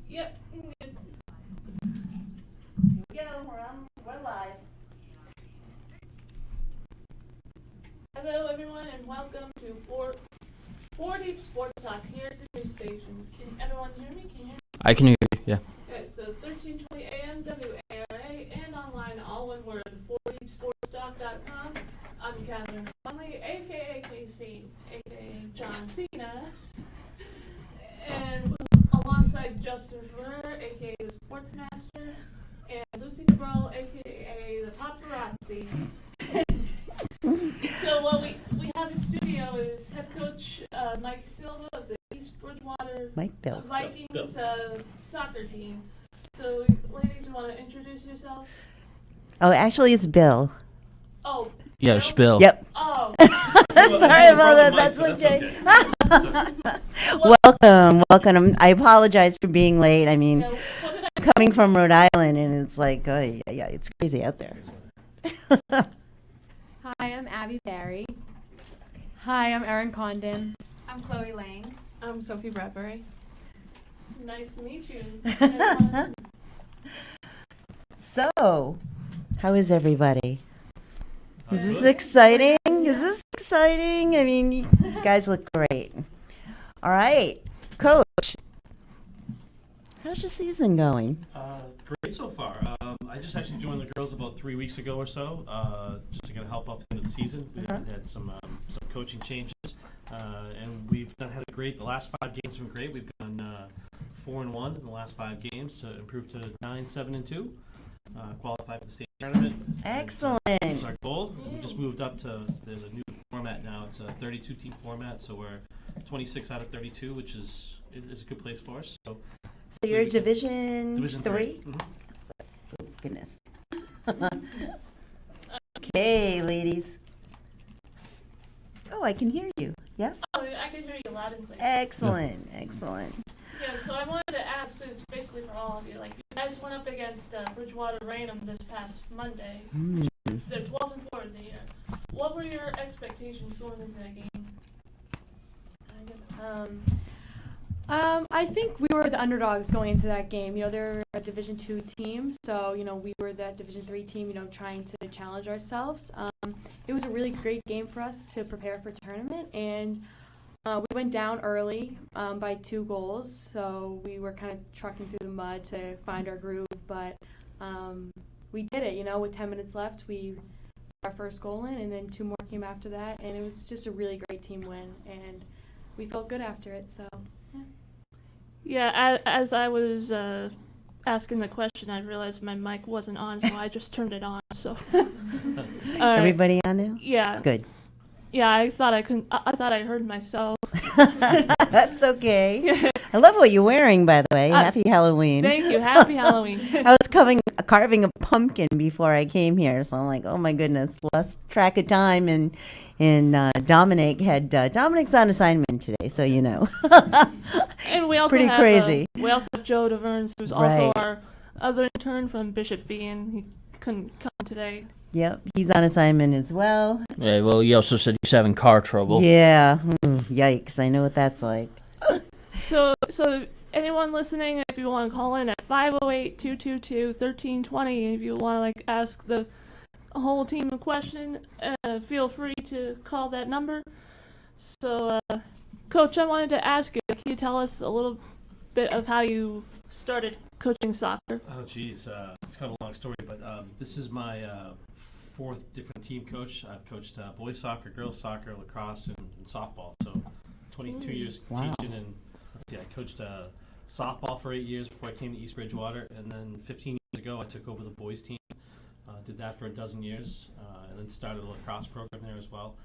Yep. Good. Here we go. We're live. Hello, everyone, and welcome to 4 Deep Sports Talk here at the news station. Can everyone hear me? Can you hear me? I can hear you, yeah. Okay, so 1320 AM, WARA, and online, all one word, 4deepsportstalk.com. I'm Catherine Conley, a.k.a. Casey, a.k.a. John Cena, and alongside Justin Ferrer, a.k.a. the Sportsmaster, and Lucy Cabral, a.k.a. the Paparazzi. So what we have in studio is head coach Mike Silva of the East Bridgewater Vikings soccer team. So ladies, you want to introduce yourselves? Oh, actually, it's Bill. Oh. Yeah, Bill? Spill. Yep. Oh. Sorry about that. That's okay. Welcome. I apologize for being late. I mean, I'm coming from Rhode Island, and it's like, yeah, it's crazy out there. Hi, I'm Abby Barry. Hi, I'm Erin Condon. I'm Chloe Lang. I'm Sophie Bradbury. Nice to meet you. So, how is everybody? Is this exciting? I mean, you guys look great. All right, Coach. How's your season going? Great so far. I just actually joined the girls about 3 weeks ago or so, just to get help out at the end of the season. We had some coaching changes, and we've had a great. The last 5 games have been great. We've gone 4-1 in the last 5 games to improve to 9-7-2. Qualify for the state tournament. Excellent. That was our goal. We just moved up to. There's a new format now. It's a 32-team format, so we're 26 out of 32, which is a good place for us. So you're Division 3? Mm-hmm. Oh, goodness. Okay, ladies. Oh, I can hear you. Yes? Oh, I can hear you loud and clear. Excellent. Yeah, so I wanted to ask this basically for all of you. Like, you guys went up against Bridgewater Raynham this past Monday. They're 12-4 in the year. What were your expectations going into that game? I think we were the underdogs going into that game. You know, they're a Division 2 team, so, you know, we were that Division 3 team, you know, trying to challenge ourselves. It was a really great game for us to prepare for tournament, and we went down early by 2 goals, so we were kind of trucking through the mud to find our groove, but we did it, you know, with 10 minutes left. We got our first goal in, and then 2 more came after that, and it was just a really great team win, and we felt good after it, so, yeah. Yeah, as I was asking the question, I realized my mic wasn't on, so I just turned it on. So Everybody on now? Yeah. Good. Yeah, I thought I heard myself. That's okay. I love what you're wearing, by the way. Happy Halloween. Thank you. Happy Halloween. I was carving a pumpkin before I came here, so I'm like, oh my goodness, lost track of time. And Dominic's on assignment today, so you know. And we also pretty crazy. We also have Joe DeVerns, who's also our other intern from Bishop B, and he couldn't come today. Yep, he's on assignment as well. Yeah, well, he also said he's having car trouble. Yeah, yikes, I know what that's like. So anyone listening, if you want to call in at 508-222-1320, if you want to like ask the whole team a question, feel free to call that number. So, Coach, I wanted to ask you, can you tell us a little bit of how you started coaching soccer? Oh, geez, it's kind of a long story, but this is my 4th different team coach. I've coached boys soccer, girls soccer, lacrosse, and softball. So 22 years teaching, and let's see, I coached softball for 8 years before I came to East Bridgewater, and then 15 years ago I took over the boys team. Did that for a dozen years, and then started a lacrosse program there as well.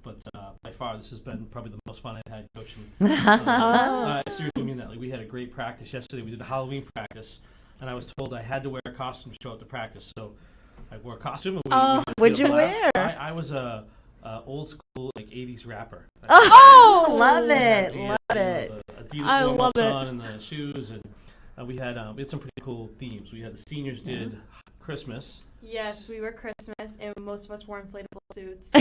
But by far, this has been probably the most fun I've had coaching. I seriously mean that. Like, we had a great practice yesterday. We did a Halloween practice, and I was told I had to wear a costume to show up to practice. So I wore a costume. What'd you wear? I was a old school, like, 80s rapper. Oh, love it. The Adidas warm-ups on and the shoes. And we had some pretty cool themes. We had the seniors did Christmas. Yes, we were Christmas, and most of us wore inflatable suits. So.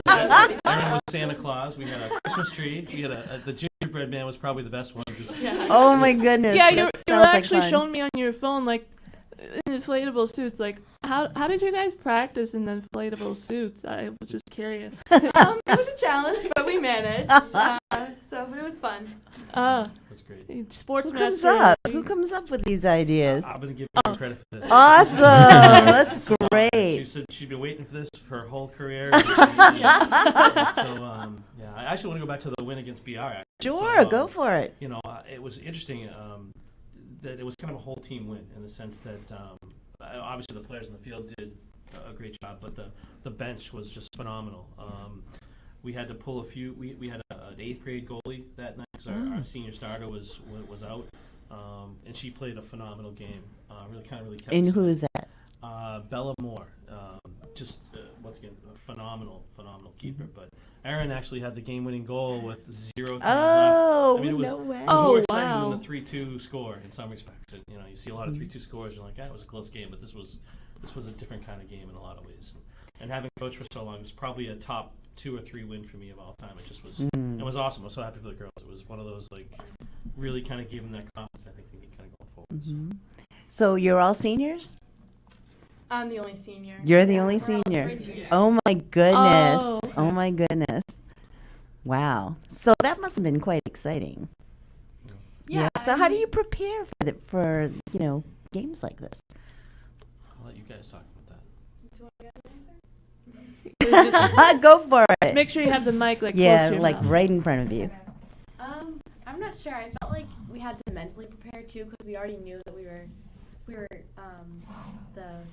Aaron was Santa Claus. We had a Christmas tree. We had the junior Gingerbread Man was probably the best one. Oh my goodness. Yeah, that you were sounds like actually fun. showing me on your phone like inflatable suits. Like, how did you guys practice in the inflatable suits? I was just curious. It was a challenge, but we managed. But it was fun. That's great. Who Sportsman. comes up? Who comes up with these ideas? I'm gonna give you credit for this. Awesome. That's She great. said she'd been waiting for this for her whole career. I actually want to go back to the win against BR. Actually. Sure, go for it. You know, it was interesting that it was kind of a whole team win in the sense that obviously the players in the field did a great job, but the bench was just phenomenal. We had to pull a few. We had an 8th grade goalie that night because our senior starter was out, and she played a phenomenal game. Really kept And us who in. is that? Bella Moore, once again, a phenomenal keeper. But Aaron actually had the game-winning goal with 0 time Oh, left. I mean, it was no way. Oh, more exciting wow. than the 3-2 score in some respects. And, you see a lot of 3-2 scores, you're like, it was a close game, but this was a different kind of game in a lot of ways. And having coached for so long, it's probably a top 2 or 3 win for me of all time. It just was. It was awesome. I was so happy for the girls. It was one of those really kind of gave them that confidence. I think they need kind of going forward. So you're all seniors? I'm the only senior. You're the only We're all senior. three juniors. Oh my goodness. Oh. Oh my goodness. Wow. So that must have been quite exciting. Yeah. So how do you prepare for games like this? I'll let you guys talk about that. Go for it. Make sure you have the mic close Yeah, to your like mouth. right in front of you. I'm not sure. I felt like we had to mentally prepare too because we already knew that we were the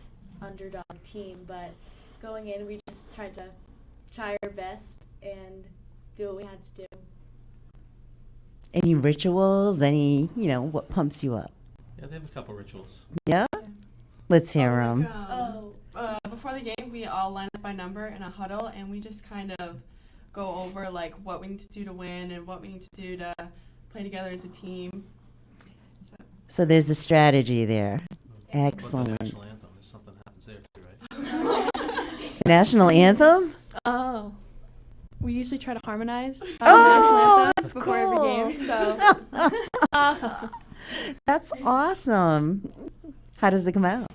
underdog team. But going in, we just tried to try our best and do what we had to do. Any rituals? What pumps you up? Yeah, they have a couple rituals. Yeah? Let's hear them. Before the game, we all line up by number in a huddle, and we just kind of go over what we need to do to win and what we need to do to play together as a team. So there's a strategy there. The Excellent. national anthem. There's something happens there too, right? National anthem? Oh. We usually try to harmonize Oh, national anthem that's before cool. every game. So That's awesome. How does it come out?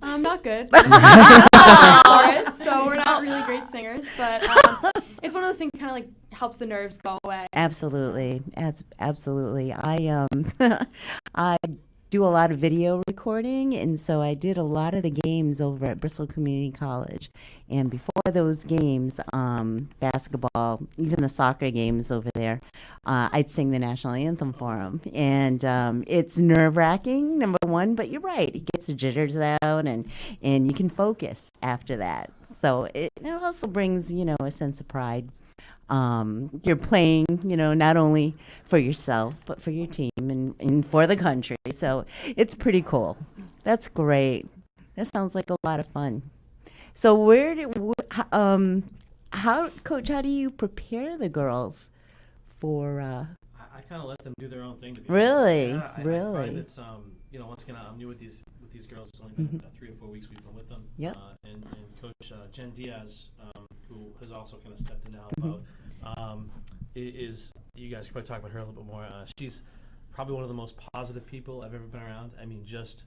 not good. Chorus, so we're not really great singers, but it's one of those things kind of helps the nerves go away. Absolutely. Absolutely. I I do a lot of video recording, and so I did a lot of the games over at Bristol Community College. And before those games, basketball, even the soccer games over there, I'd sing the national anthem for them. And it's nerve-wracking, number one, but you're right. It gets the jitters out, and you can focus after that. So it also brings, a sense of pride. You're playing, not only for yourself, but for your team and for the country. So it's pretty cool. That's great. That sounds like a lot of fun. So Coach, how do you prepare the girls for, I kind of let them do their own thing. To be Really? honest. Yeah, I Really? find it's once again I'm new with these girls. It's only been 3 or 4 weeks we've been with them. Yep. And Coach Jen Diaz, who has also kind of stepped in to help out, is you guys could probably talk about her a little bit more. She's probably one of the most positive people I've ever been around. I mean, just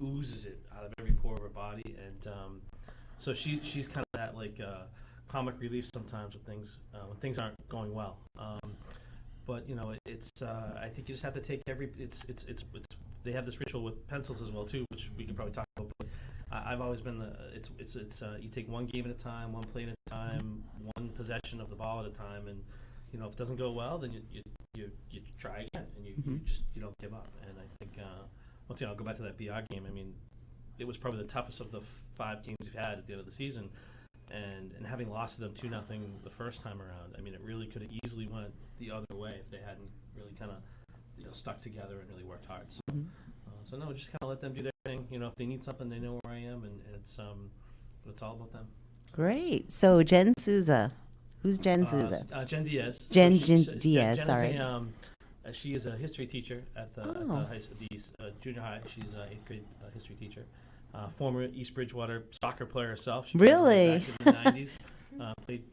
oozes it out of every pore of her body, and so she's kind of that comic relief sometimes with things when things aren't going well. But it's I think you just have to take it's they have this ritual with pencils as well too, which we could probably talk about. But I've always been you take one game at a time, one play at a time, one possession of the ball at a time, and if it doesn't go well, then you try again, and you don't give up. And I think once again I'll go back to that BR game. I mean, it was probably the toughest of the 5 games we've had at the end of the season. And having lost to them 2-0 the first time around, I mean, it really could have easily went the other way if they hadn't really kind of stuck together and really worked hard. So no, just kind of let them do their thing. If they need something, they know where I am, and it's all about them. great. So Jen Souza. Who's Jen Souza? Jen Diaz. Jen Jen Diaz, is sorry. she is a history teacher at the junior high. She's an 8th grade history teacher. Former East Bridgewater soccer player herself. She Really? Back in the 90s.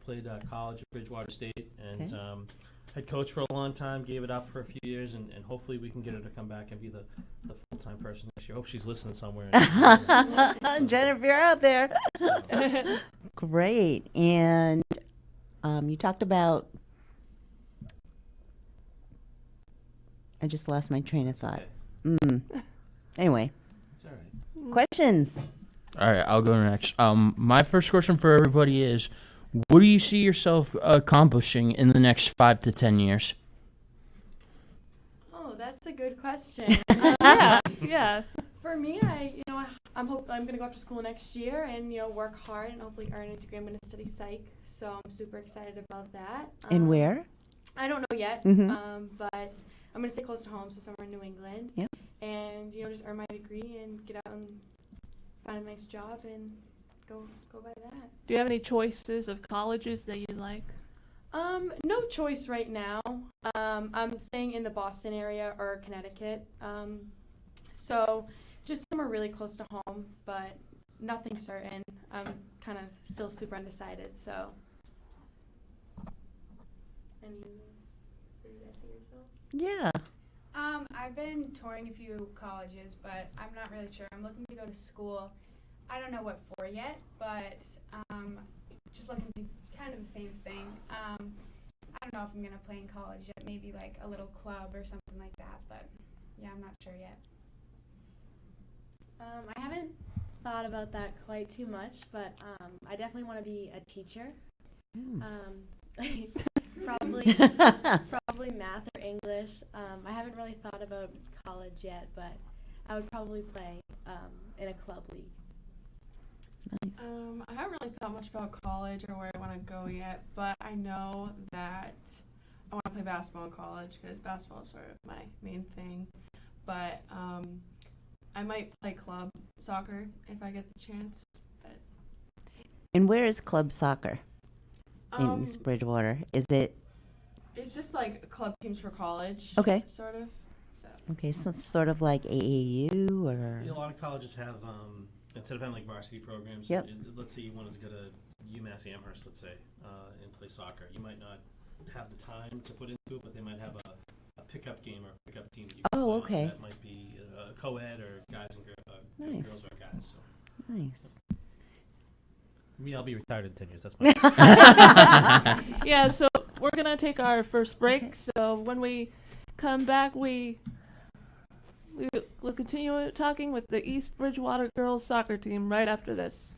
Played college at Bridgewater State, and head coach for a long time, gave it up for a few years, and hopefully we can get her to come back and be the full-time person next year. I hope she's listening somewhere. Jennifer, you're out there. So, Great. And you talked about, I just lost my train of thought. Anyway, it's all right. questions? All right, I'll go next. My first question for everybody is, what do you see yourself accomplishing in the next 5 to 10 years? Oh, that's a good question. Yeah. For me, I'm gonna go after school next year and work hard and hopefully earn a degree. I'm gonna study psych, so I'm super excited about that. And where? I don't know yet, Mhm. but I'm gonna stay close to home, so somewhere in New England. Yep. And just earn my degree and get out and find a nice job and go by that. Do you have any choices of colleges that you like? No choice right now. I'm staying in the Boston area or Connecticut. So just somewhere really close to home, but nothing certain. I'm kind of still super undecided, so. Where do you guys see yourselves? Yeah. I've been touring a few colleges, but I'm not really sure. I'm looking to go to school. I don't know what for yet, but just looking to kind of the same thing. I don't know if I'm going to play in college yet, maybe like a little club or something like that, but yeah, I'm not sure yet. I haven't thought about that quite too much, but I definitely want to be a teacher. Probably math or English. I haven't really thought about college yet, but I would probably play in a club league. Nice. I haven't really thought much about college or where I want to go yet, but I know that I want to play basketball in college because basketball is sort of my main thing. But I might play club soccer if I get the chance. But And where is club soccer in East um, Bridgewater? Is it it's just like club teams for college. okay? Sort of. So. Okay, so it's sort of like AAU or A lot of colleges have, instead of having like varsity programs, Yep. let's say you wanted to go to UMass Amherst, let's say, and play soccer. You might not have the time to put into it, but they might have a pickup game or a pickup team that you can Oh, play on. okay. That might be co-ed or guys and Nice. girls or guys. So. nice? Me, I'll be retired in 10 years. That's my Yeah, so we're going to take our first break. So when we come back, we'll continue talking with the East Bridgewater girls soccer team right after this.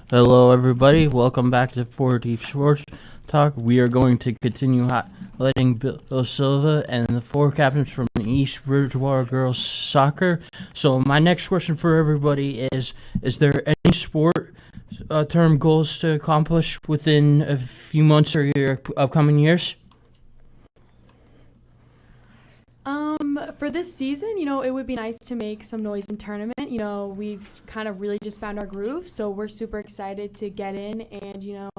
Hello, everybody. Welcome back to 4D Sports Talk. We are going to continue highlighting Bill Silva and the 4 captains from East Bridgewater Girls Soccer. So my next question for everybody is there any sport term goals to accomplish within a few months or your upcoming years? For this season, it would be nice to make some noise in tournament. We've kind of really just found our groove, so we're super excited to get in and,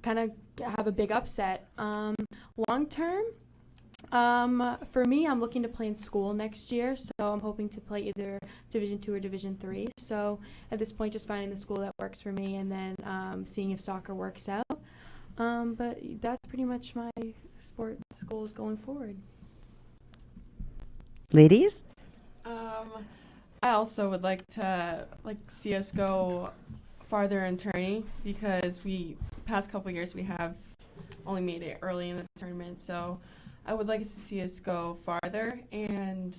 kind of have a big upset. Long term, for me, I'm looking to play in school next year, so I'm hoping to play either Division 2 or Division 3. So at this point, just finding the school that works for me and then seeing if soccer works out. But that's pretty much my sports goals going forward. Ladies? I also would like to see us go farther in tourney because past couple years we have only made it early in the tournament. So I would like to see us go farther, and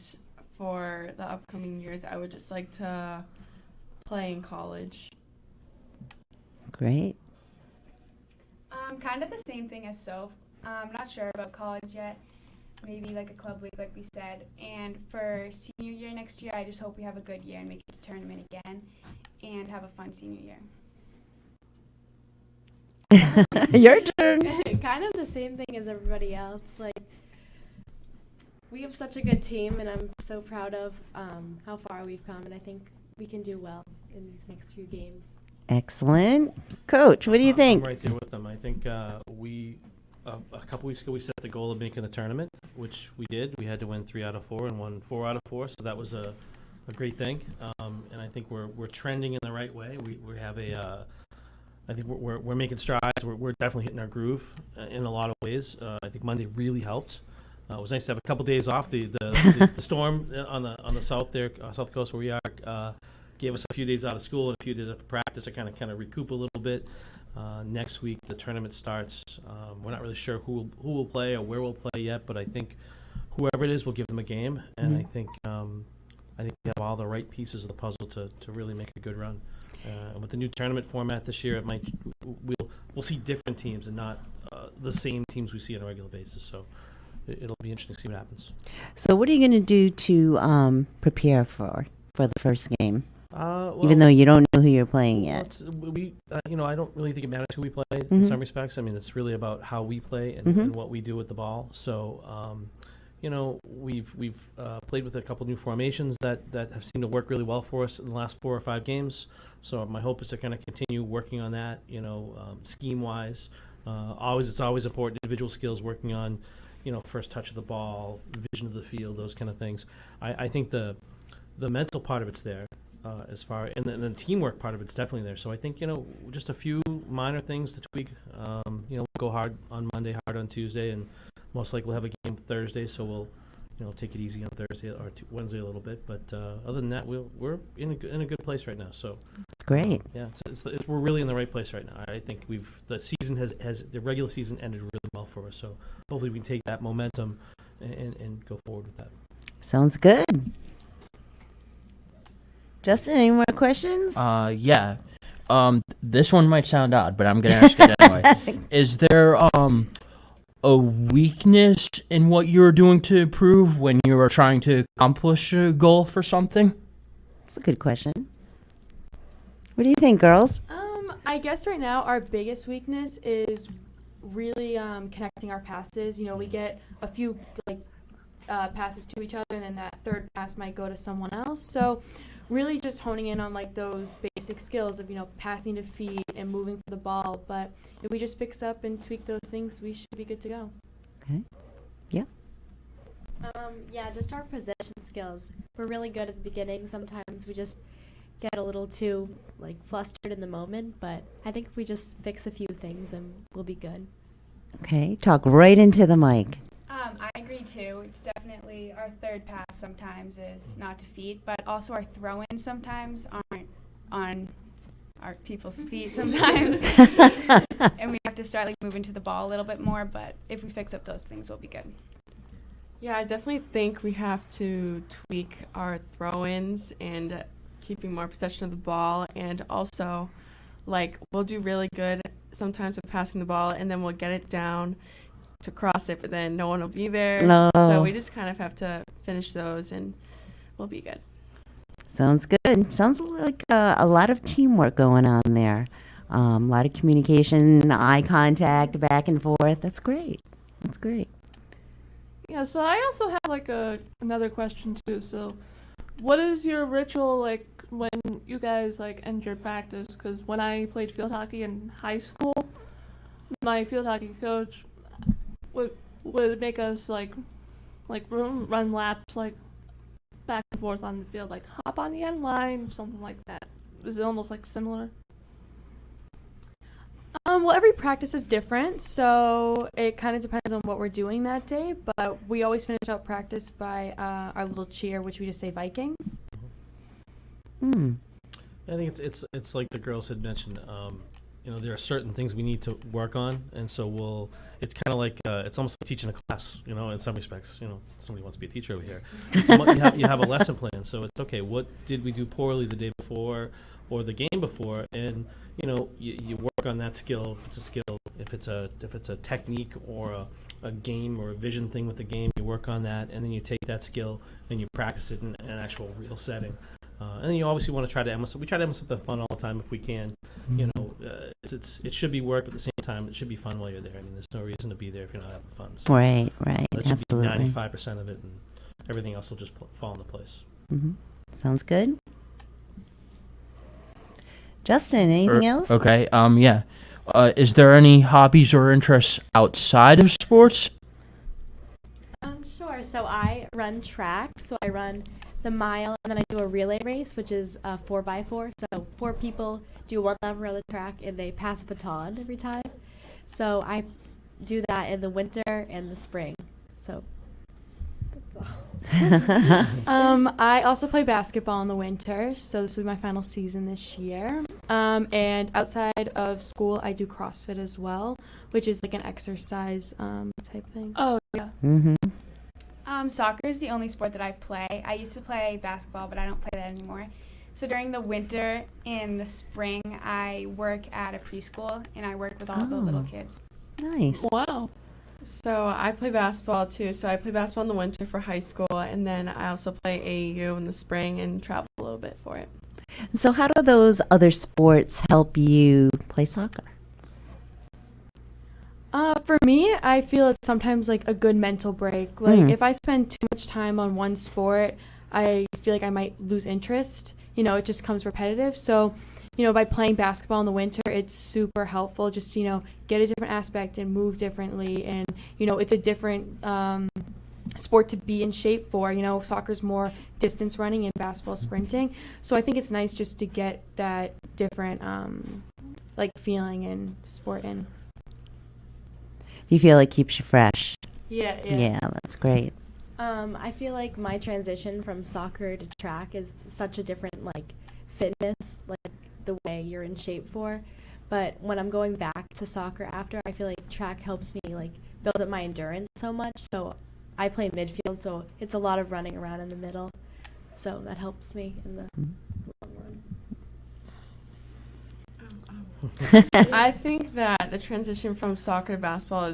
for the upcoming years, I would just like to play in college. Great. Kind of the same thing as Soph. I'm not sure about college yet. Maybe like a club league, like we said. And for senior year next year, I just hope we have a good year and make it to tournament again and have a fun senior year. Your turn. Kind of the same thing as everybody else. Like, we have such a good team, and I'm so proud of how far we've come, and I think we can do well in these next few games. Excellent. Coach, what do you think? I'm right there with them. I think a couple weeks ago we set the goal of making the tournament, which we did. We had to win 3 out of 4 and won 4 out of 4, so that was a great thing. And I think we're trending in the right way. We have I think we're making strides. We're definitely hitting our groove in a lot of ways. I think Monday really helped. It was nice to have a couple days off. The storm on the south there, south coast where we are, gave us a few days out of school and a few days of practice to kind of recoup a little bit. Next week the tournament starts. We're not really sure who will play or where we'll play yet, but I think whoever it is, we'll give them a game, and I think we have all the right pieces of the puzzle to really make a good run. And with the new tournament format this year, we'll see different teams and not the same teams we see on a regular basis. So it'll be interesting to see what happens. So what are you going to do to prepare for the first game? Well, even though you don't know who you're playing yet. I don't really think it matters who we play in some respects. I mean, it's really about how we play and what we do with the ball. So, we've played with a couple new formations that have seemed to work really well for us in the last 4 or 5 games. So my hope is to kind of continue working on that, scheme-wise. It's always important, individual skills, working on, first touch of the ball, vision of the field, those kind of things. I think the mental part of it's there. As far and the teamwork part of it's definitely there. So I think just a few minor things to tweak. We'll go hard on Monday, hard on Tuesday, and most likely we'll have a game Thursday. So we'll take it easy on Thursday or Wednesday a little bit. But other than that, we're in a good place right now. So it's great. Yeah, we're really in the right place right now. I think the season has the regular season ended really well for us. So hopefully we can take that momentum and go forward with that. Sounds good. Justin, any more questions? Yeah. This one might sound odd, but I'm going to ask it anyway. Is there a weakness in what you're doing to improve when you are trying to accomplish a goal for something? That's a good question. What do you think, girls? I guess right now our biggest weakness is really connecting our passes. We get a few passes to each other, and then that third pass might go to someone else. So really just honing in on those basic skills of passing to feet and moving for the ball. But if we just fix up and tweak those things, we should be good to go. Okay. Yeah. Yeah, just our possession skills. We're really good at the beginning. Sometimes we just get a little too flustered in the moment, but I think if we just fix a few things and we'll be good. Okay, talk right into the mic. I agree too. It's definitely our third pass sometimes is not to feet, but also our throw-ins sometimes aren't on our people's feet sometimes. And we have to start moving to the ball a little bit more, but if we fix up those things, we'll be good. Yeah, I definitely think we have to tweak our throw-ins and keeping more possession of the ball, and also like we'll do really good sometimes with passing the ball, and then we'll get it down to cross it, but then no one will be there. No. So we just kind of have to finish those, and we'll be good. Sounds good. Sounds like a lot of teamwork going on there. A lot of communication, eye contact, back and forth. That's great. That's great. Yeah, so I also have like another question too. So, what is your ritual like when you guys like end your practice? Because when I played field hockey in high school, my field hockey coach would make us like run laps like back and forth on the field, like hop on the end line, something like that. Is it almost like similar? Well, every practice is different, so it kind of depends on what we're doing that day. But we always finish out practice by our little cheer, which we just say Vikings. Hmm. I think it's like the girls had mentioned. There are certain things we need to work on, and so it's kind of like it's almost like teaching a class, in some respects. Somebody wants to be a teacher over here. You have a lesson plan, so it's okay. What did we do poorly the day before or the game before? And you work on that skill. If it's a skill, if it's a technique or a game or a vision thing with the game, you work on that, and then you take that skill and you practice it in an actual real setting. And then you obviously want to try to we try to have something fun all the time if we can. It should be work, but at the same time, it should be fun while you're there. I mean, there's no reason to be there if you're not having fun. So Right, that should absolutely. be 95% of it, and everything else will just fall into place. Mm-hmm. Sounds good. Justin, anything else? Okay. Yeah. Is there any hobbies or interests outside of sports? Sure. So I run track. So I run the mile, and then I do a relay race, which is 4x4. So 4 people do one lap around the track, and they pass a baton every time. So I do that in the winter and the spring. So that's all. I also play basketball in the winter, so this will be my final season this year. And outside of school, I do CrossFit as well, which is like an exercise type thing. Oh yeah. Mm-hmm. Soccer is the only sport that I play. I used to play basketball, but I don't play that anymore. So during the winter and the spring, I work at a preschool, and I work with all the little kids. Nice. Wow. So I play basketball too. So I play basketball in the winter for high school, and then I also play AAU in the spring and travel a little bit for it. So how do those other sports help you play soccer? For me, I feel it's sometimes like a good mental break. Like if I spend too much time on one sport, I feel like I might lose interest. It just comes repetitive. So, by playing basketball in the winter, it's super helpful just to, get a different aspect and move differently. And, it's a different sport to be in shape for. Soccer's more distance running and basketball sprinting. So I think it's nice just to get that different feeling and sport in. You feel it keeps you fresh. Yeah. Yeah, that's great. I feel like my transition from soccer to track is such a different fitness, the way you're in shape for. But when I'm going back to soccer after, I feel like track helps me build up my endurance so much. So I play midfield, so it's a lot of running around in the middle. So that helps me in the long run. I think that the transition from soccer to basketball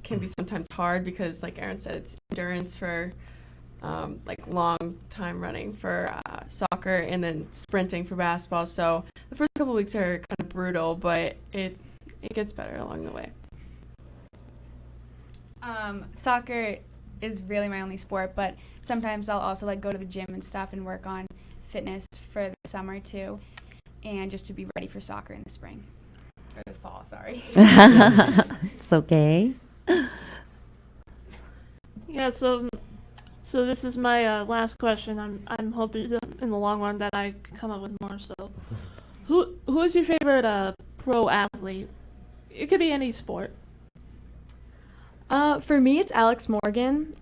can be sometimes hard because, like Aaron said, it's endurance for long time running for soccer and then sprinting for basketball. So the first couple weeks are kind of brutal, but it gets better along the way. Soccer is really my only sport, but sometimes I'll also go to the gym and stuff and work on fitness for the summer too, and just to be ready for soccer in the spring or the fall. Sorry. It's okay. Yeah. So this is my last question. I'm hoping in the long run that I come up with more. So, who is your favorite pro athlete? It could be any sport. For me, it's Alex Morgan.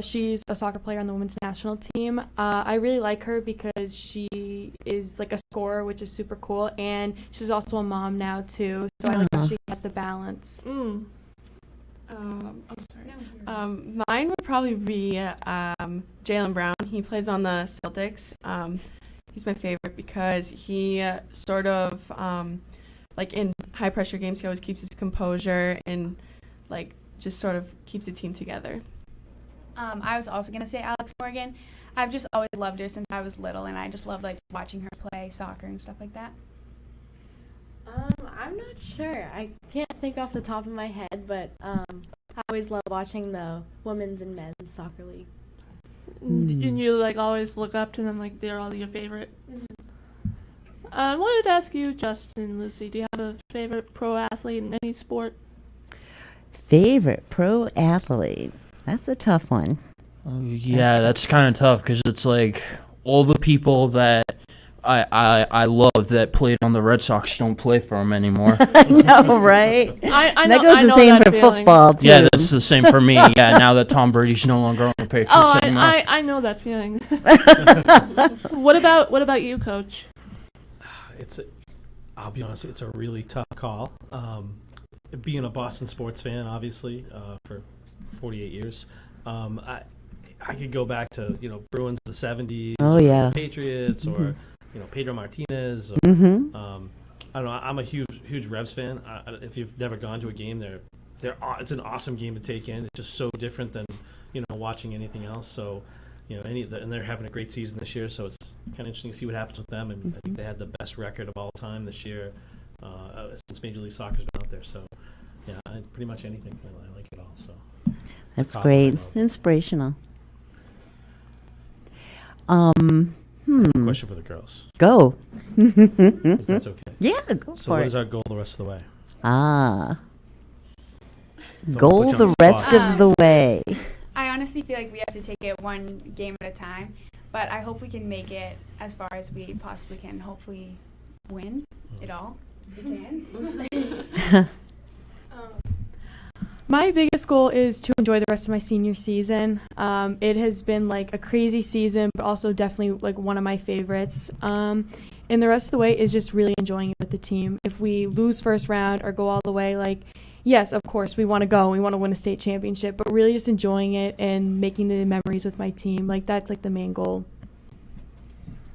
She's a soccer player on the women's national team. I really like her because she is a scorer, which is super cool, and she's also a mom now too. So I like that she has the balance. Mine would probably be Jaylen Brown. He plays on the Celtics. He's my favorite because he sort of like in high pressure games, he always keeps his composure and like just sort of keeps the team together. I was also going to say Alex Morgan. I've just always loved her since I was little, and I just love like watching her play soccer and stuff like that. I'm not sure. I can't think off the top of my head, but I always love watching the women's and men's soccer league. And you like always look up to them like they're all your favorites. I wanted to ask you, Justin, Lucy, do you have a favorite pro athlete in any sport? Favorite pro athlete? That's a tough one. Yeah, that's kind of tough because it's like all the people that I love that played on the Red Sox don't play for them anymore. No, right? I That know, goes I the know same that for feeling. football too. Yeah, that's the same for me. Yeah, now that Tom Brady's no longer on the Patriots Oh, anymore. I know that feeling. What about you, Coach? I'll be honest, it's a really tough call. Being a Boston sports fan, obviously, for 48 years, I could go back to Bruins of the 70s. Oh, or yeah. Patriots, or Pedro Martinez. Or, I don't know. I'm a huge Revs fan. If you've never gone to a game, it's an awesome game to take in. It's just so different than watching anything else. So and they're having a great season this year. So it's kind of interesting to see what happens with them. And I think they had the best record of all time this year since Major League Soccer's been out there. So yeah, pretty much anything. I like it all. So That's great. It's inspirational. Question for the girls. Go. If that's okay. Yeah, go So for what it. is our goal the rest of the way? Don't put you goal on the the rest spot. of the way. I honestly feel like we have to take it one game at a time, but I hope we can make it as far as we possibly can. Hopefully, win it all. We can. My biggest goal is to enjoy the rest of my senior season. It has been like a crazy season, but also definitely like one of my favorites. And the rest of the way is just really enjoying it with the team. If we lose first round or go all the way, like, yes, of course, we want to go. We want to win a state championship, but really just enjoying it and making the memories with my team. Like, that's like the main goal.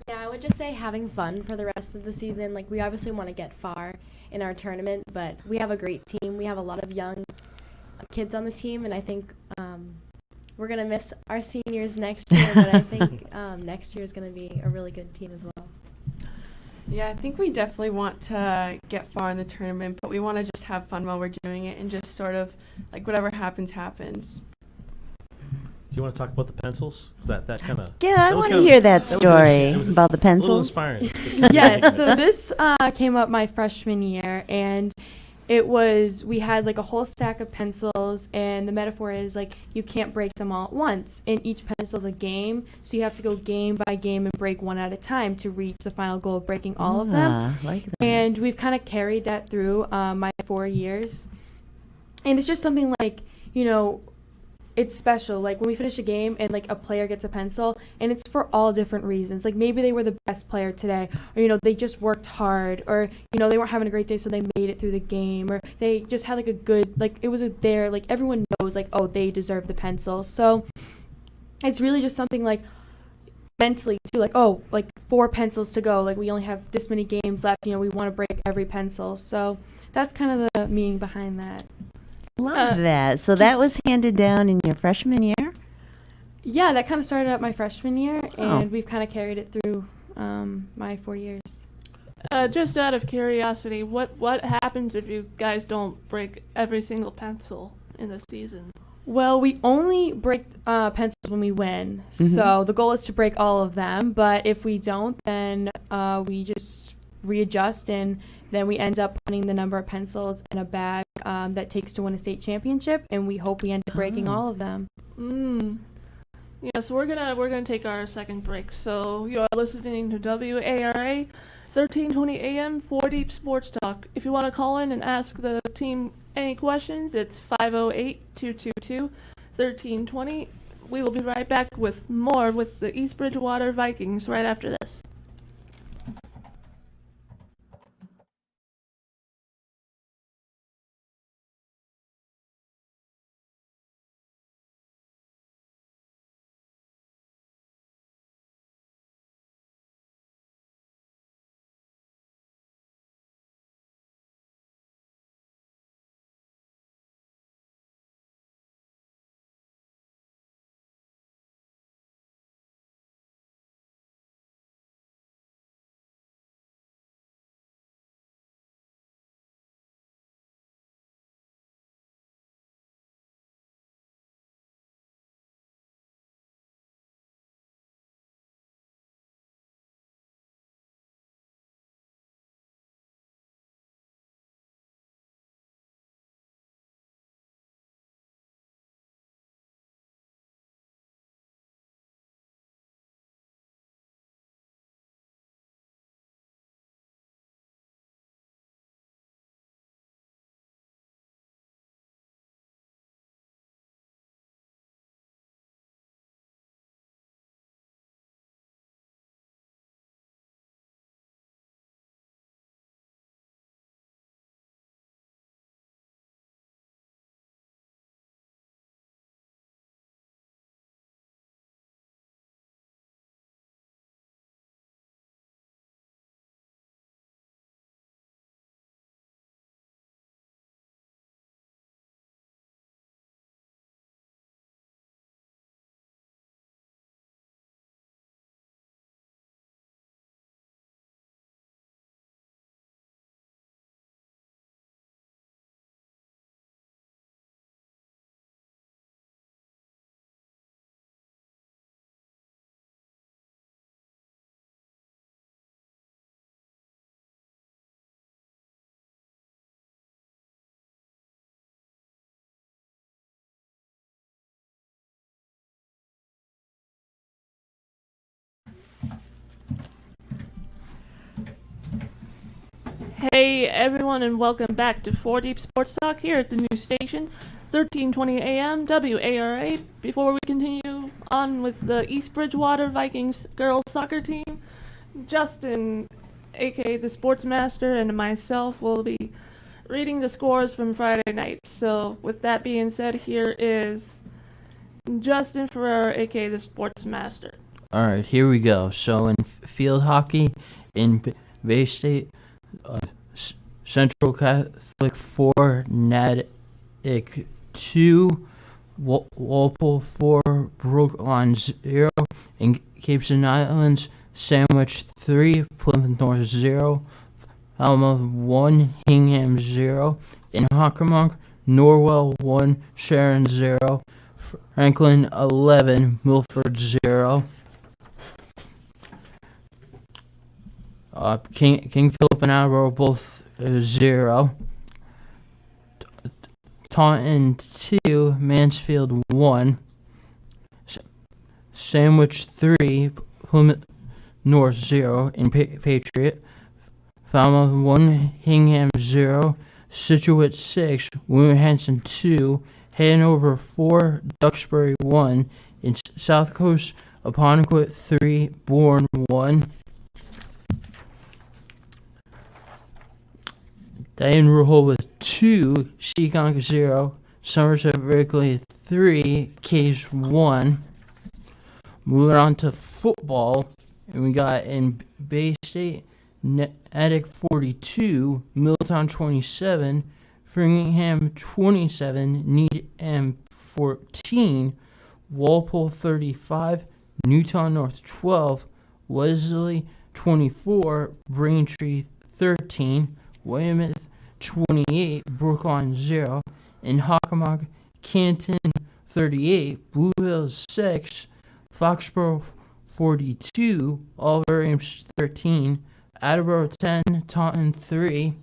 Yeah, I would just say having fun for the rest of the season. Like, we obviously want to get far in our tournament, but we have a great team. We have a lot of young kids on the team, and I think we're going to miss our seniors next year, but I think next year is going to be a really good team as well. Yeah, I think we definitely want to get far in the tournament, but we want to just have fun while we're doing it and just sort of like whatever happens, happens. Do you want to talk about the pencils? 'Cause that kind of Yeah, I want to hear that story about the a little pencils. inspiring. Yes, so this came up my freshman year, and we had like a whole stack of pencils, and the metaphor is like you can't break them all at once, and each pencil is a game, so you have to go game by game and break one at a time to reach the final goal of breaking all of them. Like that. And we've kind of carried that through my 4 years, and it's just something like, it's special. Like when we finish a game and like a player gets a pencil, and it's for all different reasons. Like maybe they were the best player today, or they just worked hard, or they weren't having a great day, so they made it through the game, or they just had like a good, like it was like everyone knows like, oh, they deserve the pencil. So it's really just something like mentally too, like, oh, like 4 pencils to go, like we only have this many games left, we want to break every pencil. So that's kind of the meaning behind that. Love that. So that was handed down in your freshman year? Yeah, that kind of started at my freshman year, Oh. and we've kind of carried it through my 4 years. Just out of curiosity, what happens if you guys don't break every single pencil in the season? Well, we only break pencils when we win, so the goal is to break all of them, but if we don't, then we just readjust, and then we end up putting the number of pencils in a bag that takes to win a state championship, and we hope we end up breaking all of them. Yeah, so we're gonna take our second break. So you are listening to WARA 1320 AM 4 Deep Sports Talk. If you want to call in and ask the team any questions, it's 508-222-1320. We will be right back with more with the East Bridgewater Vikings right after this. Hey everyone, and welcome back to 4 Deep Sports Talk here at the new station, 1320 AM WARA. Before we continue on with the East Bridgewater Vikings girls soccer team, Justin, aka the Sportsmaster, and myself will be reading the scores from Friday night. So with that being said, here is Justin Ferrer, aka the Sportsmaster. All right, here we go. So in field hockey, in Bay State, Central Catholic 4, Natick 2, Walpole 4, Brookline 0, and Cape Islands, Sandwich 3, Plymouth North 0, Falmouth 1, Hingham 0, in Hockomock, Norwell 1, Sharon 0, Franklin 11, Milford 0. King Philip and Attleboro both 0. Taunton 2, Mansfield 1. Sandwich 3, Plymouth North 0 in Patriot. Falmouth 1, Hingham 0. Scituate 6, Williamson 2. Hanover 4, Duxbury 1. In South Coast, Apponequet 3, Bourne 1. Diane Rehoboth 2, Seekonk 0, Somerset Berkeley 3, Case 1. Moving on to football, and we got in Bay State, Natick 42, Middletown 27, Framingham 27, Needham 14, Walpole 35, Newton North 12, Wesley 24, Braintree 13, Weymouth 28, Brookline 0, in Hockomock, Canton 38, Blue Hills 6, Foxborough 42, Oliver Ames 13, Attleboro 10, Taunton 3,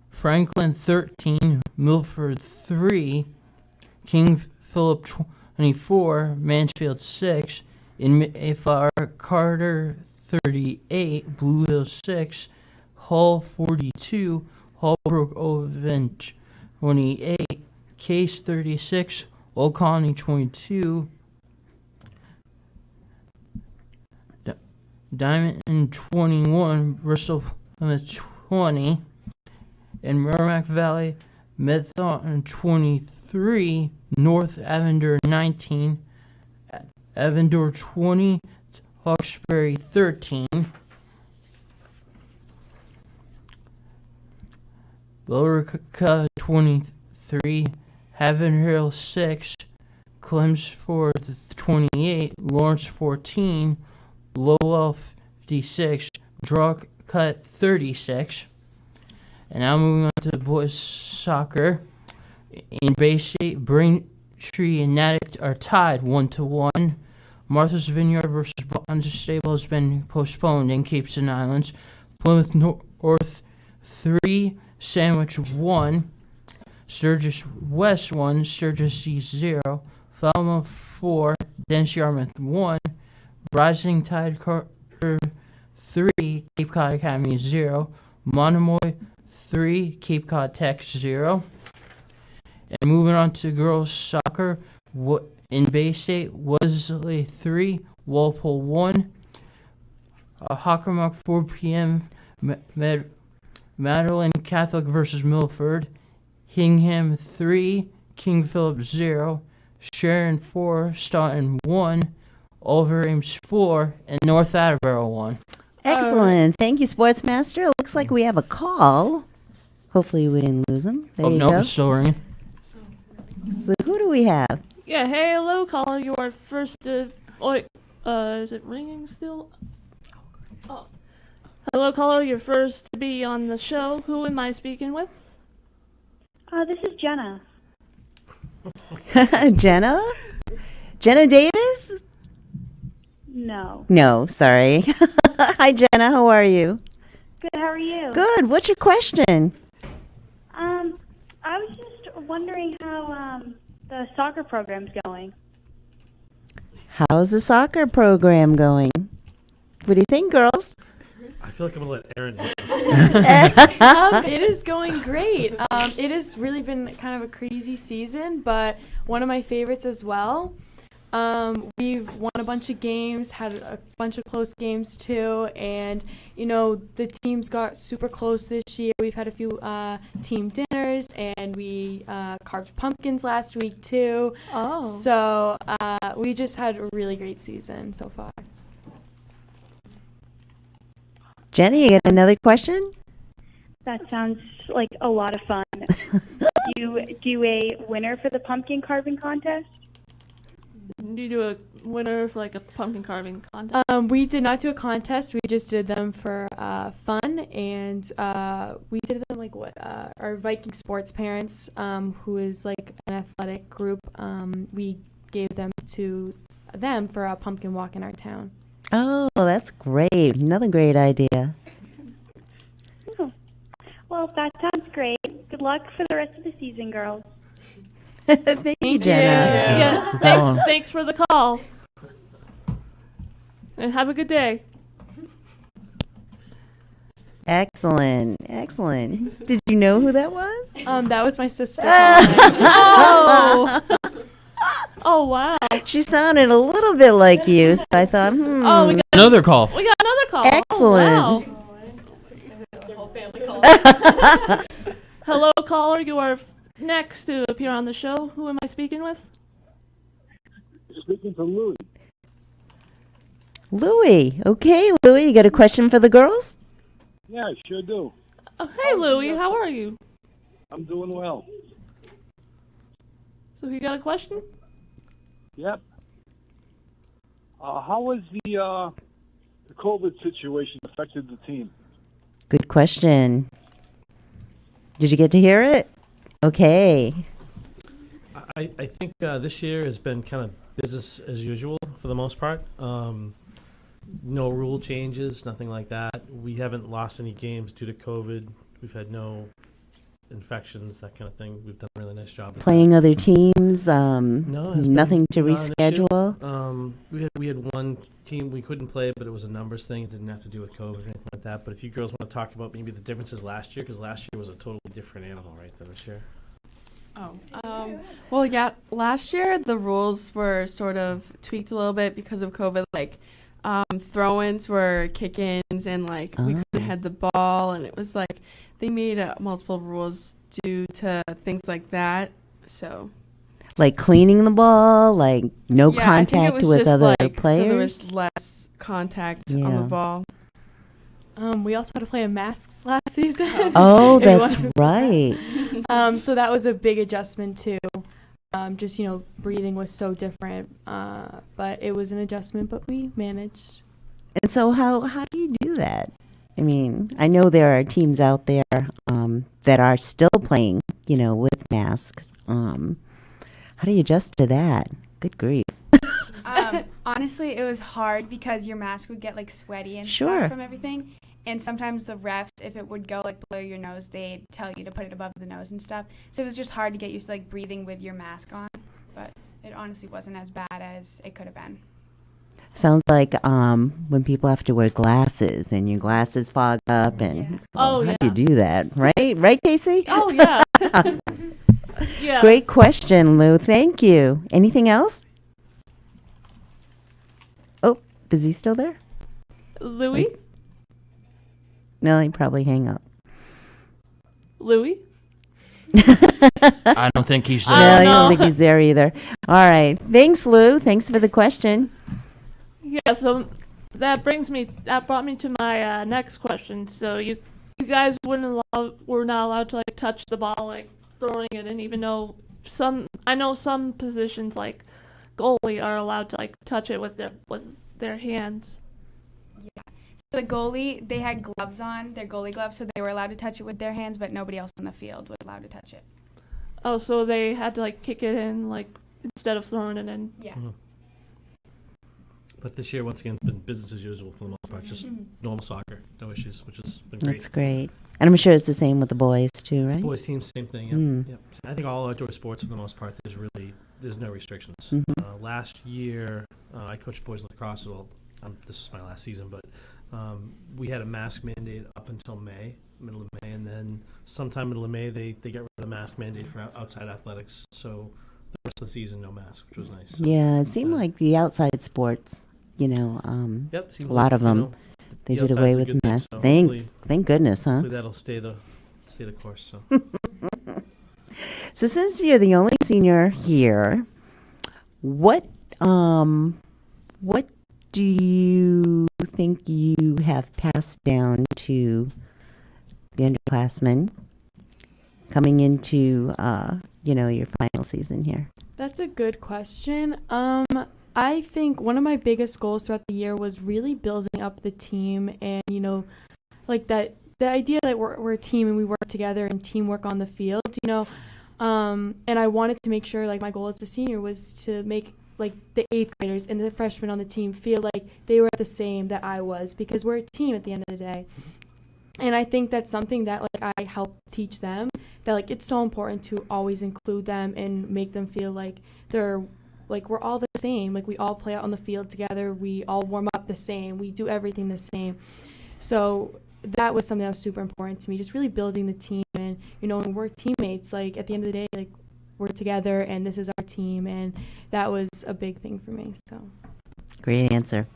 Franklin 13, Milford 3, King Philip 24, Mansfield 6, in Mayflower, Carter 38, Blue Hills 6, Hull 42, Holbrook Oven 28, Case 36, Old Colony 22, Diamond 21, Bristol 20, in Merrimack Valley, Methon 23, North Avondale 19, Avondale 20, Hawkesbury 13, Billerica 23, Havenhill 6, Chelmsford 28, Lawrence 14, Lowell 56, Drawcut 36. And now moving on to boys soccer. In Bay State, Braintree and Natick are tied 1-1. Martha's Vineyard versus Barnstable has been postponed in Cape Islands. Plymouth North 3, Sandwich 1, Sturgis West 1, Sturgis East 0, Falmouth 4, Dennis Yarmouth 1, Rising Tide Carter 3, Cape Cod Academy 0, Monomoy 3, Cape Cod Tech 0. And moving on to girls soccer, in Bay State, Wesley 3, Walpole 1, Hockomock 4 p.m., Madeline Catholic versus Milford, Hingham 3, King Philip 0, Sharon 4, Staunton 1, Oliver Ames 4, and North Attleboro 1. Excellent. Thank you, Sportsmaster. It looks like we have a call. Hopefully we didn't lose him. There you no, go. it's still ringing. So who do we have? Yeah, hey, hello, caller. You are first to... is it ringing still? Oh. Hello, caller. You're first to be on the show. Who am I speaking with? This is Jenna. Jenna? Jenna Davis? No. No, sorry. Hi, Jenna. How are you? Good, how are you? Good. What's your question? I was just wondering how the soccer program's going. How's the soccer program going? What do you think, girls? I feel like I'm going to let Aaron answer this. It is going great. It has really been kind of a crazy season, but one of my favorites as well. We've won a bunch of games, had a bunch of close games too, and the teams got super close this year. We've had a few team dinners, and we carved pumpkins last week too. Oh. So we just had a really great season so far. Jenny, you got another question? That sounds like a lot of fun. Do you do a winner for the pumpkin carving contest? Do you do a winner for like a pumpkin carving contest? We did not do a contest. We just did them for fun, and we did them like our Viking sports parents, who is like an athletic group. We gave them to them for a pumpkin walk in our town. Oh, that's great. Another great idea. Oh. Well, that sounds great. Good luck for the rest of the season, girls. Thank you, Jenna. Yeah. Thanks for the call. And have a good day. Excellent. Excellent. Did you know who that was? That was my sister. Oh. Oh, wow. She sounded a little bit like you, so I thought, Oh, we got Another call. another call. Excellent. Oh, wow. Hello, caller. You are next to appear on the show. Who am I speaking with? Speaking to Louis. Louie. Okay, Louie, you got a question for the girls? Yeah, I sure do. Oh, hey, Louie. How are you? I'm doing well. So you got a question? Yep. How has the COVID situation affected the team? Good question. Did you get to hear it? Okay. I think this year has been kind of business as usual for the most part. No rule changes, nothing like that. We haven't lost any games due to COVID. We've had no infections, that kind of thing. We've done a really nice job. Playing other teams, No, it's nothing to not an issue. reschedule. We had one team we couldn't play, but it was a numbers thing. It didn't have to do with COVID or anything like that. But if you girls want to talk about maybe the differences last year, because last year was a totally different animal, right, than this year. Well, yeah, last year the rules were sort of tweaked a little bit because of COVID. Like, throw-ins were kick-ins, and like we couldn't head the ball, and it was like they made multiple rules due to things like that. So, Like cleaning the ball, like no yeah, I think it contact was with just other like, players. So there was less contact on Yeah. the ball. We also had to play in masks last season. Oh, Everyone that's was- right. So that was a big adjustment too. Just breathing was so different. But it was an adjustment, but we managed. And so how do you do that? I mean, I know there are teams out there that are still playing, with masks. How do you adjust to that? Good grief. Honestly, it was hard because your mask would get like sweaty and Sure. stuff from everything. And sometimes the refs, if it would go like below your nose, they'd tell you to put it above the nose and stuff. So it was just hard to get used to like breathing with your mask on. But it honestly wasn't as bad as it could have been. Sounds like when people have to wear glasses and your glasses fog up and Yeah. Oh, how yeah. do you do that? Right, Casey? Oh, yeah. Yeah. Great question, Lou. Thank you. Anything else? Oh, is he still there? Louie? No, he probably hang up. Louie? I don't think he's I No, there. don't I don't know. think he's there either. All right. Thanks, Lou. Thanks for the question. Yeah, so that brought me to my next question. So you guys were not allowed to like touch the ball, like throwing it in, even though I know some positions like goalie are allowed to like touch it with their hands. So the goalie, they had gloves on, their goalie gloves, so they were allowed to touch it with their hands, but nobody else on the field was allowed to touch it. Oh, so they had to like kick it in like instead of throwing it in. Yeah. Mhm. But this year, once again, it's been business as usual for the most part. Just normal soccer, no issues, which has been great. That's great. And I'm sure it's the same with the boys, too, right? Boys team, same thing. Yep. Mm. Yep. I think all outdoor sports, for the most part, there's no restrictions. Mhm. Last year, I coached boys lacrosse. Well, this was my last season, but we had a mask mandate up until May, middle of May, and then sometime middle of May they got rid of the mask mandate for outside athletics. So the rest of the season, no mask, which was nice. So, Yeah, it seemed like the outside sports, yep, a lot of them, they the did away outside's a with good thing, masks. so Thank goodness, huh? hopefully that'll stay the course. So. So since you're the only senior here, what do you think you have passed down to the underclassmen coming into your final season here? That's a good question. I think one of my biggest goals throughout the year was really building up the team, and like that the idea that we're a team and we work together and teamwork on the field. And I wanted to make sure, like, my goal as a senior was to make like the 8th graders and the freshmen on the team feel like they were the same that I was, because we're a team at the end of the day. And I think that's something that like I help teach them, that like it's so important to always include them and make them feel like they're like we're all the same. Like we all play out on the field together. We all warm up the same. We do everything the same. So that was something that was super important to me, just really building the team. And and we're teammates. Like at the end of the day, like we're together and this is our team, and that was a big thing for me. So Great answer.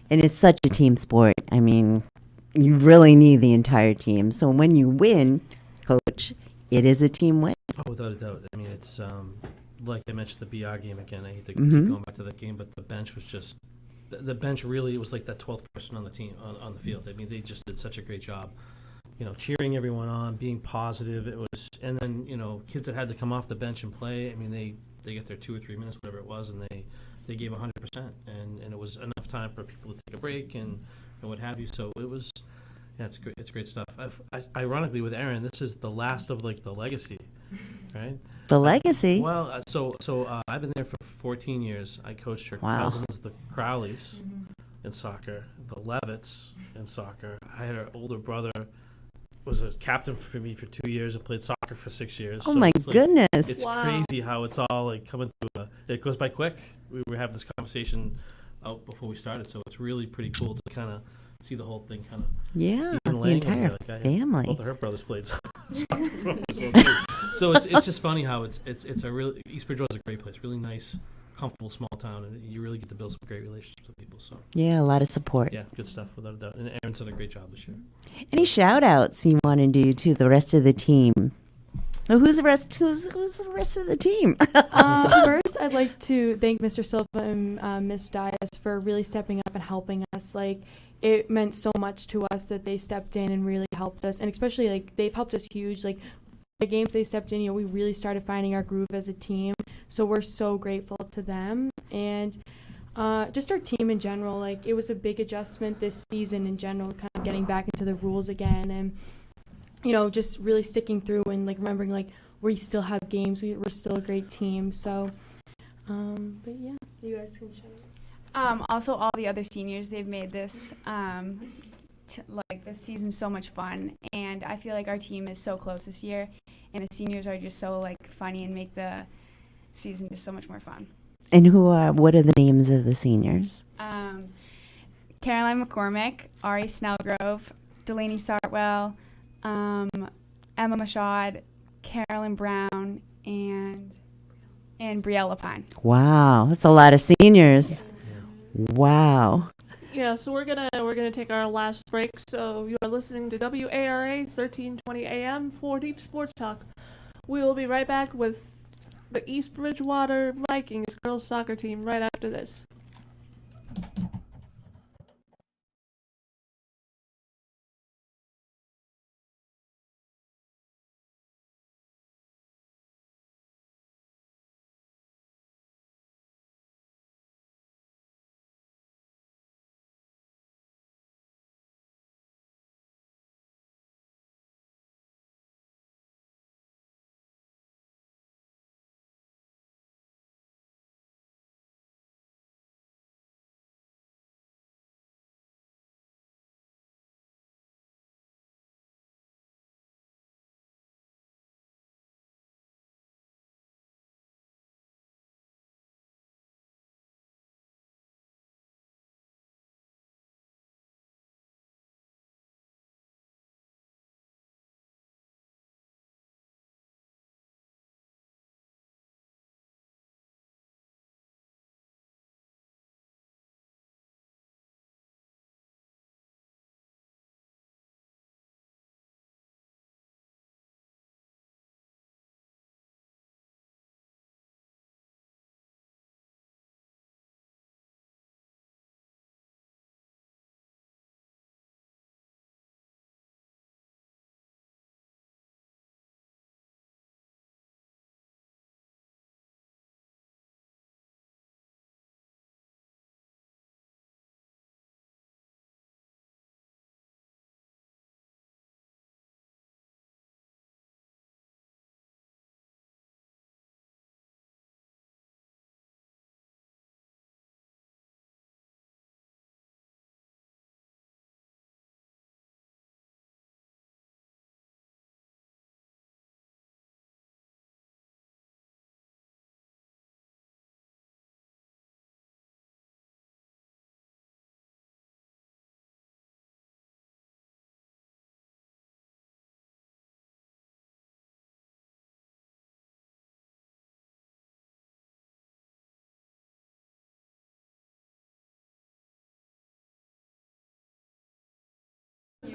And it's such a team sport. I mean, you really need the entire team. So when you win, Coach, it is a team win. Oh, without a doubt. I mean, it's like I mentioned the BR game again. I hate to keep Mhm. going back to that game, but the bench was just the bench really. It was like that 12th person on the team on the field. I mean, they just did such a great job. Cheering everyone on, being positive. It was, and then kids that had to come off the bench and play. I mean, they get their 2 or 3 minutes, whatever it was, and they gave 100%, and it was enough time for people to take a break and what have you. So it was, yeah, it's great. It's great stuff. Ironically, with Erin, this is the last of like the legacy, right? The legacy. Well, I've been there for 14 years. I coached her Wow. cousins, the Crowleys, in soccer, the Levitts in soccer. I had her older brother was a captain for me for 2 years and played soccer for 6 years. Oh So my it's like, goodness. it's Wow. crazy how it's all like coming to it goes by quick. We were having this conversation out before we started, so it's really pretty cool to kind of see the whole thing kind of Yeah, the laying over entire there. Like, family. Both of her brothers played soccer from as well too. So it's just funny how it's a really East Bridgewater is a great place, really nice, comfortable small town, and you really get to build some great relationships with people. So Yeah, a lot of support. yeah, good stuff without a doubt. And Aaron's done a great job this year. Any shout outs you want to do to the rest of the team? Oh, who's the rest of the team? first, I'd like to thank Mr. Silva and Miss Dias for really stepping up and helping us. Like, it meant so much to us that they stepped in and really helped us, and especially like they've helped us huge. Like the games they stepped in, we really started finding our groove as a team. So we're so grateful to them, and just our team in general. Like it was a big adjustment this season in general, kind of getting back into the rules again, and just really sticking through and like remembering like we still have games. We're still a great team. So, but yeah, you guys can show. Also, all the other seniors, they've made this this season so much fun, and I feel like our team is so close this year, and the seniors are just so like funny and make the season just so much more fun. And what are the names of the seniors? Caroline McCormick, Ari Snellgrove, Delaney Sartwell, Emma Mashad, Carolyn Brown, and Briella Pine. Wow, that's a lot of seniors. Wow. Yeah, so we're gonna take our last break. So you are listening to WARA 1320 AM for Deep Sports Talk. We will be right back with the East Bridgewater Vikings girls soccer team right after this.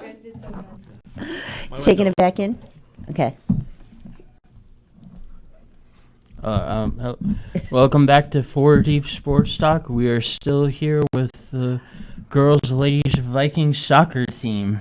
You guys did so good. Shaking it back in? Okay. Welcome back to 4 Sports Talk. We are still here with the girls, ladies, Vikings soccer team.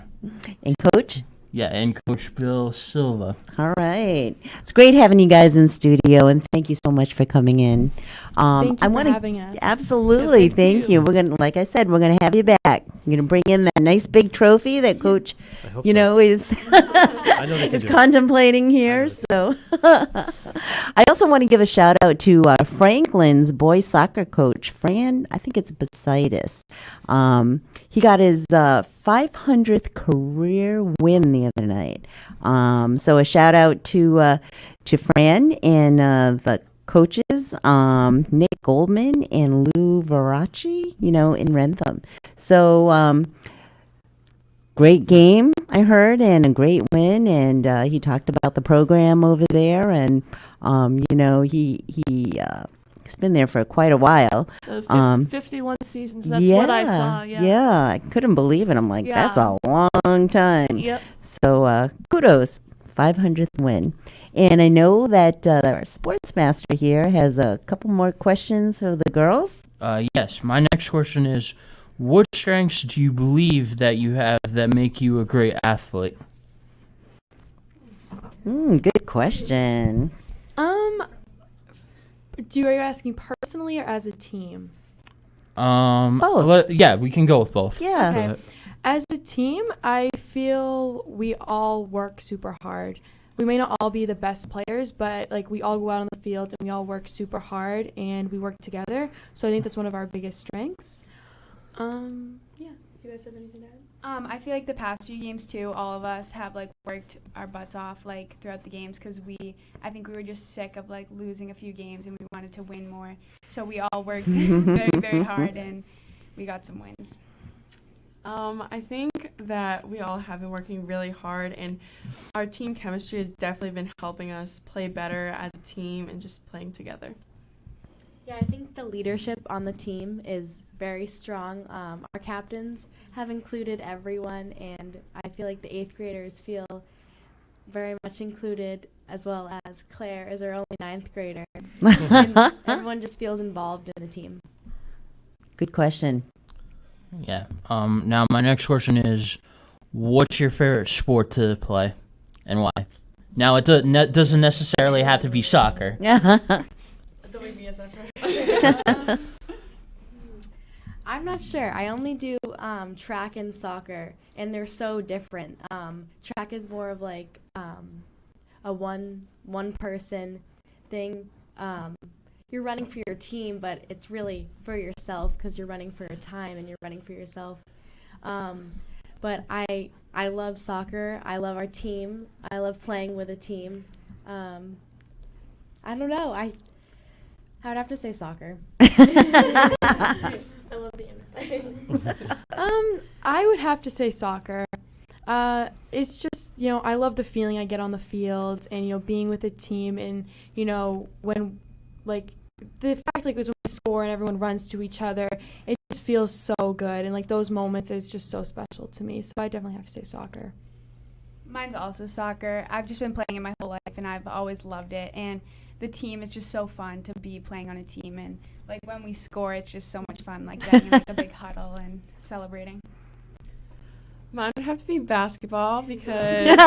And Coach? Yeah, and Coach Bill Silva. All right. It's great having you guys in studio, and thank you so much for coming in. Thank you for having us. Absolutely. Yeah, thank you. We're gonna, like I said, we're gonna have you back. We're gonna bring in that nice big trophy that Coach, I hope you so. know, is I know they can is do it. contemplating here. So, I also want to give a shout out to Franklin's boys soccer coach, Fran. I think it's Basitis. He got his 500th career win the other night. So a shout out to Fran and the coaches, Nick Goldman and Lou Veracci, you know, in Rentham. So great game, I heard, and a great win. And he talked about the program over there, and you know, he's been there for quite a while. 51 seasons. That's what I saw. Yeah. I couldn't believe it. I'm like, Yeah. that's a long time. Yep. So kudos, 500th win. And I know that our sports master here has a couple more questions for the girls. Yes, my next question is, what strengths do you believe that you have that make you a great athlete? Good question. Are you asking personally or as a team? Both. Yeah, we can go with both. Yeah. Okay. As a team, I feel we all work super hard. We may not all be the best players, but like we all go out on the field and we all work super hard and we work together. So I think that's one of our biggest strengths. Yeah. You guys have anything to add? I feel like the past few games too, all of us have like worked our butts off like throughout the games because I think we were just sick of like losing a few games and we wanted to win more. So we all worked very, very hard and we got some wins. I think that we all have been working really hard, and our team chemistry has definitely been helping us play better as a team and just playing together. Yeah, I think the leadership on the team is very strong. Our captains have included everyone, and I feel like the 8th graders feel very much included, as well as Claire is our only 9th grader. And everyone just feels involved in the team. Good question. Yeah. Now my next question is, what's your favorite sport to play, and why? Now it doesn't necessarily have to be soccer. Don't make me as that. I'm not sure. I only do track and soccer, and they're so different. Track is more of like a one person thing. You're running for your team, but it's really for yourself because you're running for a time and you're running for yourself. But I love soccer. I love our team. I love playing with a team. I don't know. I would have to say soccer. I love the interplay. I would have to say soccer. It's just, you know, I love the feeling I get on the field and, you know, being with a team and, you know, when, like, the fact, like, was when we score and everyone runs to each other, it just feels so good. And, like, those moments is just so special to me. So I definitely have to say soccer. Mine's also soccer. I've just been playing it my whole life and I've always loved it. And the team is just so fun to be playing on a team. And, like, when we score, it's just so much fun, like, getting in, like, a big huddle and celebrating. Mine would have to be basketball because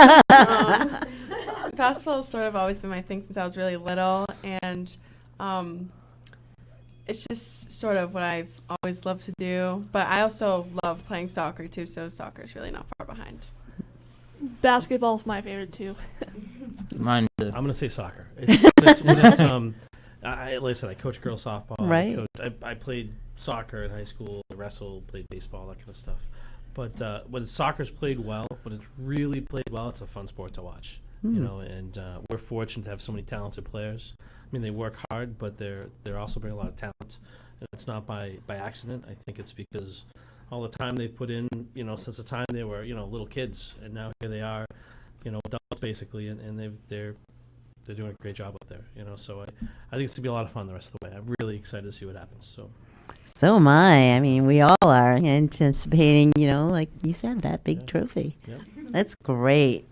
basketball has sort of always been my thing since I was really little, and it's just sort of what I've always loved to do. But I also love playing soccer too, so soccer is really not far behind. Basketball's my favorite too. Mine too. I'm gonna say soccer. Like I said, I coach girls softball. Right. I played soccer in high school. I wrestled, played baseball, that kind of stuff. But when soccer's played well, when it's really played well, it's a fun sport to watch. You know, and we're fortunate to have so many talented players. I mean, they work hard, but they're also bring a lot of talent, and it's not by accident. I think it's because all the time they've put in, you know, since the time they were, you know, little kids, and now here they are, you know, adults basically, and they're doing a great job up there, you know. So I think it's gonna be a lot of fun the rest of the way. I'm really excited to see what happens. So So am I. I mean, we all are anticipating, like you said, that big trophy. Yep. That's great.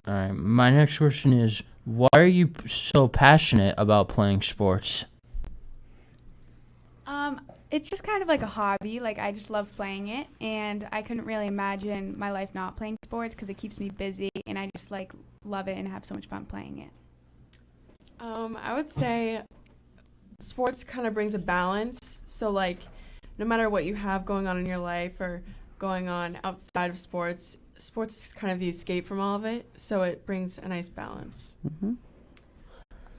All right. My next question is, why are you so passionate about playing sports? It's just kind of like a hobby. Like, I just love playing it, and I couldn't really imagine my life not playing sports because it keeps me busy, and I just like love it and have so much fun playing it. I would say sports kind of brings a balance. So, like, no matter what you have going on in your life or going on outside of sports, sports is kind of the escape from all of it. So it brings a nice balance. Mm-hmm.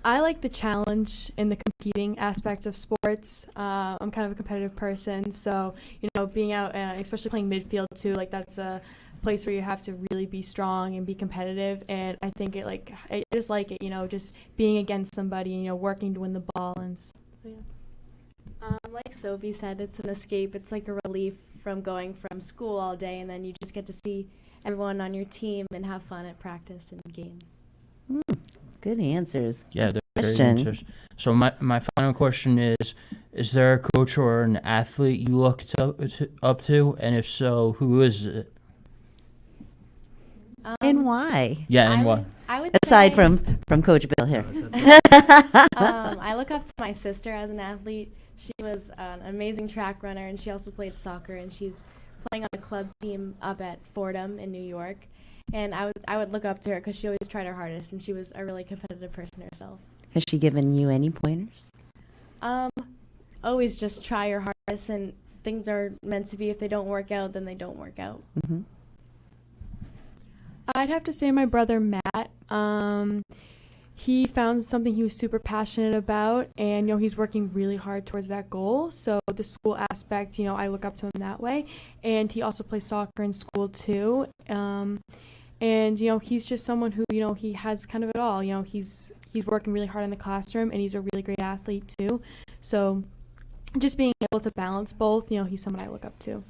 I like the challenge in the competing aspects of sports. I'm kind of a competitive person, so being out, especially playing midfield too, like that's a place where you have to really be strong and be competitive. And I think I just like it, just being against somebody, working to win the ball and. Yeah. Like Sophie said, it's an escape. It's like a relief from going from school all day, and then you just get to see everyone on your team and have fun at practice and games. Good answers. Yeah, they're great Question. answers. So my final question is there a coach or an athlete you look up to? And if so, who is it? And why? Yeah, and why? I would Aside say, from Coach Bill here. I look up to my sister as an athlete. She was an amazing track runner, and she also played soccer, and she's playing on a club team up at Fordham in New York. And I would look up to her because she always tried her hardest, and she was a really competitive person herself. Has she given you any pointers? Always just try your hardest, and things are meant to be. If they don't work out, then they don't work out. Mm-hmm. I'd have to say my brother Matt. He found something he was super passionate about, and he's working really hard towards that goal. So the school aspect, I look up to him that way. And he also plays soccer in school too. And he's just someone who he has kind of it all. He's working really hard in the classroom, and he's a really great athlete too. So just being able to balance both, he's someone I look up to.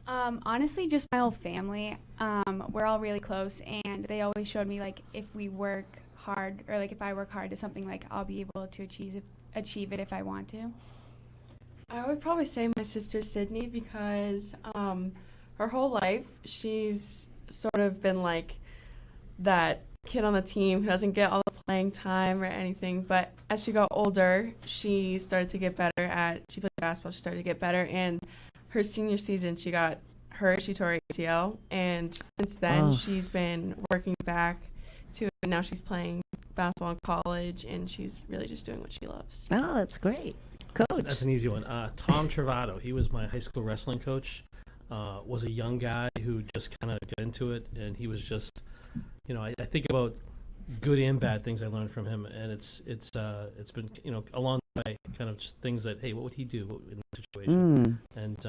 Honestly, just my whole family. We're all really close, and they always showed me, like, if we work hard, or like if I work hard to something, like I'll be able to achieve it if I want to. I would probably say my sister Sydney, because her whole life she's sort of been like that kid on the team who doesn't get all the playing time or anything, but as she got older, she started to get better she played basketball, she started to get better, and her senior season she got hurt, she tore her ACL, and since then she's been working back to it, and now she's playing basketball in college, and she's really just doing what she loves. Oh, that's great. Coach. That's an easy one. Tom Travato, he was my high school wrestling coach, was a young guy who just kind of got into it, and he was just, I think about good and bad things I learned from him, and it's been along the way, kind of just things that, hey, what would he do in this situation? And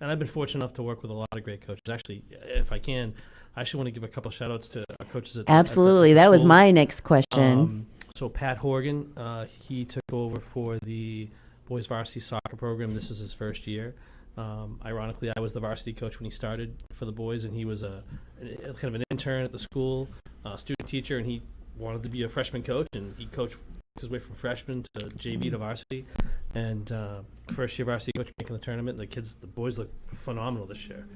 I've been fortunate enough to work with a lot of great coaches. Actually, if I can, I actually want to give a couple shout outs to our coaches at Absolutely. That was my next question. So Pat Horgan, he took over for the boys varsity soccer program. This is his first year. Ironically, I was the varsity coach when he started for the boys, and he was kind of an intern at the school, student teacher, and he wanted to be a freshman coach, and he coached his way from freshman to JV to varsity. And first year varsity coach making the tournament. The boys look phenomenal this year.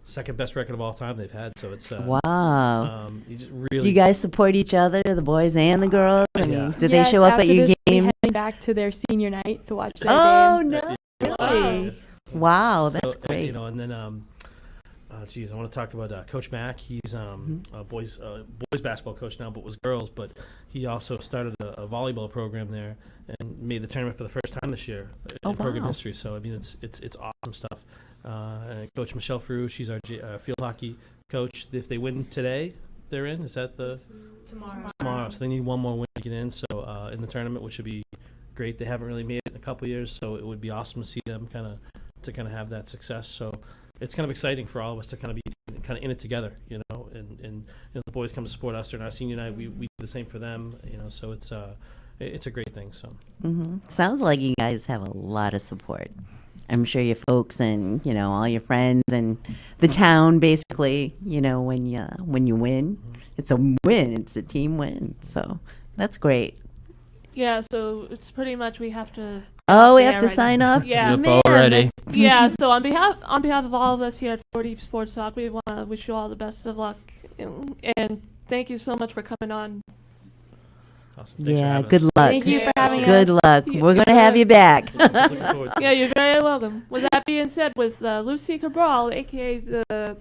Second best record of all time they've had. So it's wow. You just really. Do you guys support each other, the boys and the girls? I mean, did they show up at after your this, we'll be games? heading back to their senior night to watch their Oh game. no! Really? Wow, that's So, great. and then I want to talk about Coach Mack. He's a boys basketball coach now, but was girls. But he also started a volleyball program there and made the tournament for the first time this year in program history. So I mean, it's awesome stuff. Coach Michelle Frew, she's our field hockey coach. If they win today, they're in. Is that tomorrow? So they need one more win to get in. So in the tournament, which would be great. They haven't really made it in a couple years, so it would be awesome to see them kind of have that success. So it's kind of exciting for all of us to kind of be kind of in it together, and the boys come to support us during our senior night. We do the same for them, so it's a great thing. So Sounds like you guys have a lot of support. I'm sure your folks and all your friends and the town, basically, when you win, it's a win. It's a team win. So that's great. Yeah, so it's pretty much we have to. Oh, we Yeah, have to right. sign off? Yeah. Yep, Man, already. Yeah, so on behalf of all of us here at 4D Sports Talk, we want to wish you all the best of luck, and thank you so much for coming on. Awesome. Thanks for Yeah, having good us. luck. Thank you for having Good us. luck. Yeah. We're going to have you back. Looking forward to it. Yeah, you're very welcome. With that being said, with Lucy Cabral, aka the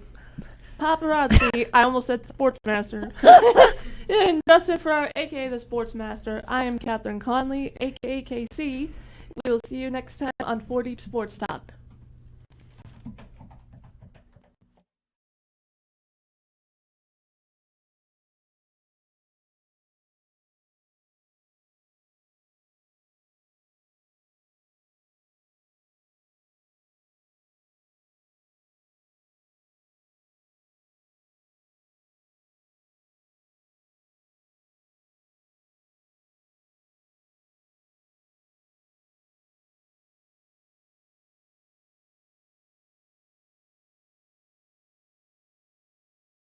paparazzi, I almost said Sportsmaster, and Justin Ferrer, aka the Sportsmaster, I am Catherine Conley, aka KC. We will see you next time on 4D Sports Talk.